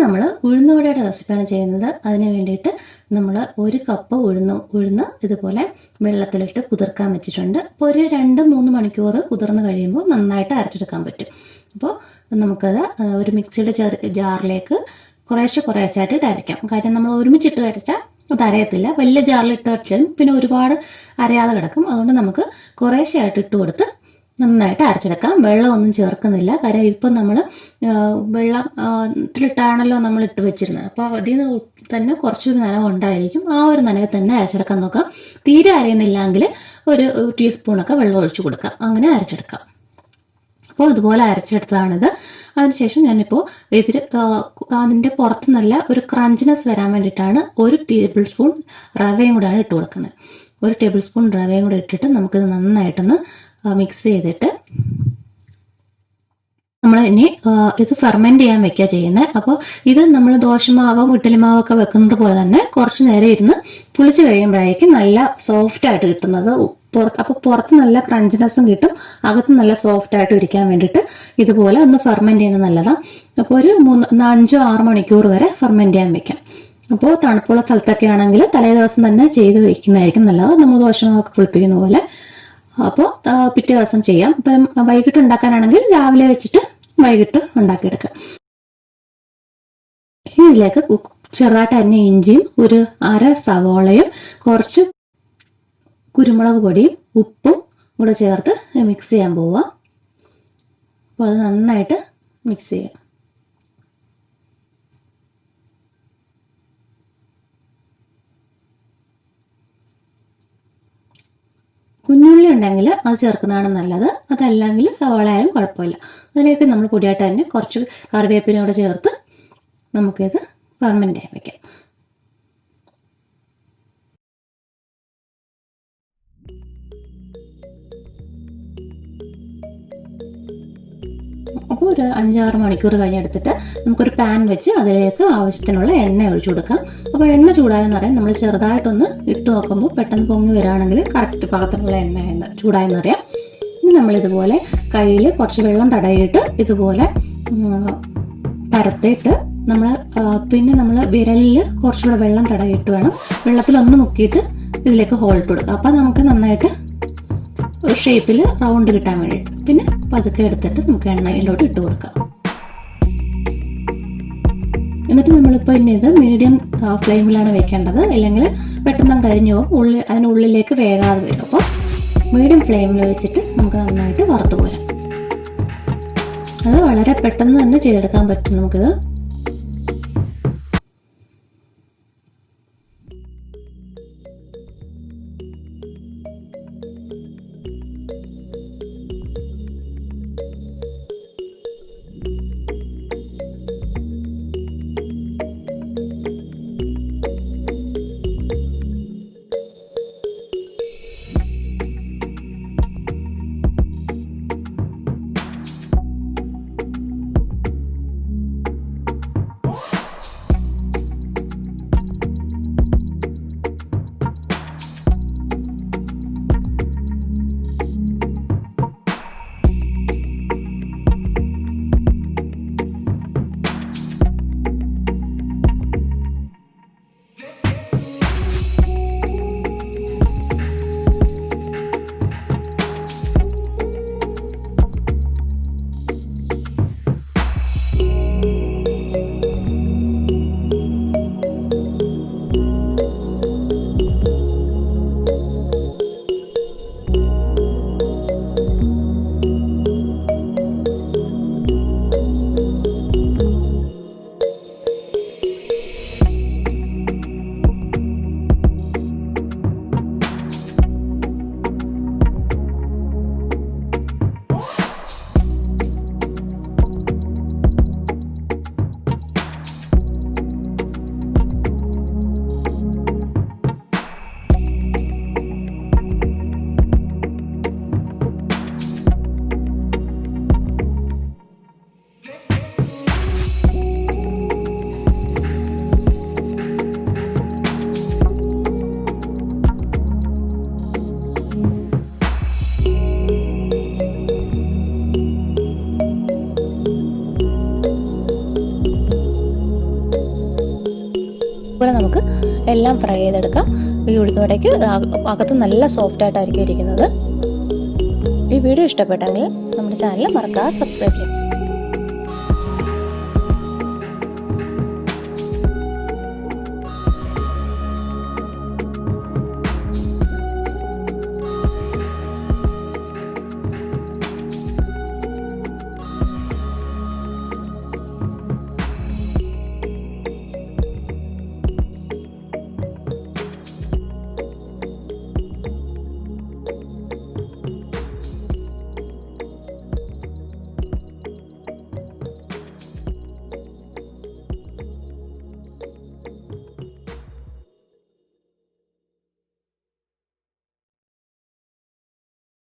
നമ്മൾ ഉഴുന്നുവടയുടെ റെസിപ്പിയാണ് ചെയ്യുന്നത്. അതിന് വേണ്ടിയിട്ട് നമ്മൾ 1 കപ്പ് ഉഴുന്ന് ഇതുപോലെ വെള്ളത്തിലിട്ട് കുതിർക്കാൻ വെച്ചിട്ടുണ്ട്. അപ്പോൾ ഒരു 2-3 മണിക്കൂർ കുതിർന്ന് കഴിയുമ്പോൾ നന്നായിട്ട് അരച്ചെടുക്കാൻ പറ്റും. അപ്പോൾ നമുക്കത് ഒരു മിക്സിയുടെ ജാറിലേക്ക് കുറേശ്ശായിട്ട് അരയ്ക്കാം. കാര്യം നമ്മൾ ഒരുമിച്ചിട്ട് അരച്ചാൽ അത് അരയത്തില്ല. വലിയ ജാറിലിട്ട് അരച്ചാലും പിന്നെ ഒരുപാട് അരയാതെ കിടക്കും. അതുകൊണ്ട് നമുക്ക് കുറേശ്ശായിട്ട് ഇട്ട് കൊടുത്ത് നന്നായിട്ട് അരച്ചെടുക്കാം. വെള്ളമൊന്നും ചേർക്കുന്നില്ല. കാര്യം ഇപ്പം നമ്മൾ വെള്ളത്തിലിട്ടാണല്ലോ നമ്മൾ ഇട്ട് വെച്ചിരുന്നത്. അപ്പോൾ അതിൽ നിന്ന് തന്നെ കുറച്ചൊരു നനവ് ഉണ്ടായിരിക്കും. ആ ഒരു നനവ് തന്നെ അരച്ചെടുക്കാൻ നോക്കാം. തീരെ അരയുന്നില്ലെങ്കിൽ ഒരു ടീസ്പൂണൊക്കെ വെള്ളം ഒഴിച്ചു കൊടുക്കാം. അങ്ങനെ അരച്ചെടുക്കാം. അപ്പോൾ ഇതുപോലെ അരച്ചെടുത്തതാണിത്. അതിനുശേഷം ഞാനിപ്പോൾ അതിൻ്റെ പുറത്ത് നല്ല ഒരു ക്രഞ്ചിനെസ് വരാൻ വേണ്ടിയിട്ടാണ് 1 ടേബിൾ സ്പൂൺ റവയും കൂടെയാണ് ഇട്ട് കൊടുക്കുന്നത്. 1 ടേബിൾ സ്പൂൺ റവയും കൂടെ ഇട്ടിട്ട് നമുക്കിത് നന്നായിട്ടൊന്ന് മിക്സ് ചെയ്തിട്ട് നമ്മൾ ഇനി ഇത് ഫെർമെന്റ് ചെയ്യാൻ വെക്കുക ചെയ്യുന്നത്. അപ്പോൾ ഇത് നമ്മൾ ദോശമാവും ഇഡ്ഡലിമാവൊക്കെ വെക്കുന്നത് പോലെ തന്നെ കുറച്ച് നേരം ഇരുന്ന് പുളിച്ച് കഴിയുമ്പോഴേക്കും നല്ല സോഫ്റ്റ് ആയിട്ട് കിട്ടുന്നത്. അപ്പോൾ പുറത്ത് നല്ല ക്രഞ്ചിനെസ്സും കിട്ടും, അകത്ത് നല്ല സോഫ്റ്റ് ആയിട്ട് ഇരിക്കാൻ വേണ്ടിയിട്ട് ഇതുപോലെ ഒന്ന് ഫെർമെന്റ് ചെയ്യുന്നത് നല്ലതാണ്. അപ്പോൾ ഒരു 5-6 മണിക്കൂർ വരെ ഫെർമെന്റ് ചെയ്യാൻ വെക്കാം. അപ്പോൾ തണുപ്പുള്ള സ്ഥലത്തൊക്കെ ആണെങ്കിൽ തലേ ദിവസം തന്നെ ചെയ്ത് വെക്കുന്നതായിരിക്കും നല്ലത്, നമ്മൾ ദോശമാവൊക്കെ പുളിപ്പിക്കുന്ന പോലെ. അപ്പോൾ പിറ്റേ ദിവസം ചെയ്യാം. ഇപ്പം വൈകിട്ട് ഉണ്ടാക്കാനാണെങ്കിൽ രാവിലെ വെച്ചിട്ട് വൈകിട്ട് ഉണ്ടാക്കിയെടുക്കാം. ഇതിലേക്ക് ചെറുതായിട്ട് അരിഞ്ഞ ഇഞ്ചിയും ഒരു 1/2 സവോളയും കുറച്ച് കുരുമുളക് പൊടിയും ഉപ്പും കൂടെ ചേർത്ത് മിക്സ് ചെയ്യാൻ പോവുക. അപ്പോൾ അത് നന്നായിട്ട് മിക്സ് ചെയ്യാം. കുഞ്ഞുള്ളി ഉണ്ടെങ്കിൽ അത് ചേർക്കുന്നതാണ് നല്ലത്. അതല്ലെങ്കിൽ സവാളയായും കുഴപ്പമില്ല. അതിലേക്ക് നമ്മൾ പൊടിയായിട്ട് തന്നെ കുറച്ച് കറിവേപ്പിലയും കൂടെ ചേർത്ത് നമുക്കിത് ഫെർമെന്റ് ചെയ്യാൻ വയ്ക്കാം. അപ്പോൾ ഒരു 5-6 മണിക്കൂർ കഴിഞ്ഞെടുത്തിട്ട് നമുക്കൊരു പാൻ വെച്ച് അതിലേക്ക് ആവശ്യത്തിനുള്ള എണ്ണ ഒഴിച്ചു കൊടുക്കാം. അപ്പോൾ എണ്ണ ചൂടായെന്ന് അറിയാം. നമ്മൾ ചെറുതായിട്ടൊന്ന് ഇട്ട് നോക്കുമ്പോൾ പെട്ടെന്ന് പൊങ്ങി വരികയാണെങ്കിൽ കറക്റ്റ് പാകത്തിനുള്ള എണ്ണ ചൂടായെന്നറിയാം. ഇനി നമ്മളിതുപോലെ കയ്യിൽ കുറച്ച് വെള്ളം തടയിട്ട് ഇതുപോലെ പരത്തിയിട്ട് പിന്നെ നമ്മൾ വിരലിൽ കുറച്ചുകൂടെ വെള്ളം തടയിട്ട് വേണം വെള്ളത്തിലൊന്ന് മുക്കിയിട്ട് ഇതിലേക്ക് ഹോൾട്ട് കൊടുക്കുക. അപ്പോൾ നമുക്ക് നന്നായിട്ട് ഒരു ഷേപ്പിൽ റൗണ്ട് കിട്ടാൻ വേണ്ടിയിട്ട്. പിന്നെ പതുക്കെ എടുത്തിട്ട് നമുക്ക് എണ്ണയിലോട്ട് ഇട്ട് കൊടുക്കാം. എന്നിട്ട് നമ്മളിപ്പോൾ ഇനി ഇത് മീഡിയം ഫ്ലെയിമിലാണ് വെക്കേണ്ടത്, അല്ലെങ്കിൽ പെട്ടെന്ന് കരിഞ്ഞു പോകും, അതിനുള്ളിലേക്ക് വേകാതെ വരും. അപ്പോൾ മീഡിയം ഫ്ലെയിമിൽ വെച്ചിട്ട് നമുക്ക് നന്നായിട്ട് വറുത്ത് പോരാം. അത് വളരെ പെട്ടെന്ന് തന്നെ ചെയ്തെടുക്കാൻ പറ്റും നമുക്കിത്. അതുപോലെ നമുക്ക് എല്ലാം ഫ്രൈ ചെയ്തെടുക്കാം. ഈ ഉഴുന്നുവടയ്ക്ക് അകത്ത് നല്ല സോഫ്റ്റ് ആയിട്ടായിരിക്കും ഇരിക്കുന്നത്. ഈ വീഡിയോ ഇഷ്ടപ്പെട്ടെങ്കിൽ നമ്മുടെ ചാനൽ മറക്കാതെ സബ്സ്ക്രൈബ് ചെയ്യാം.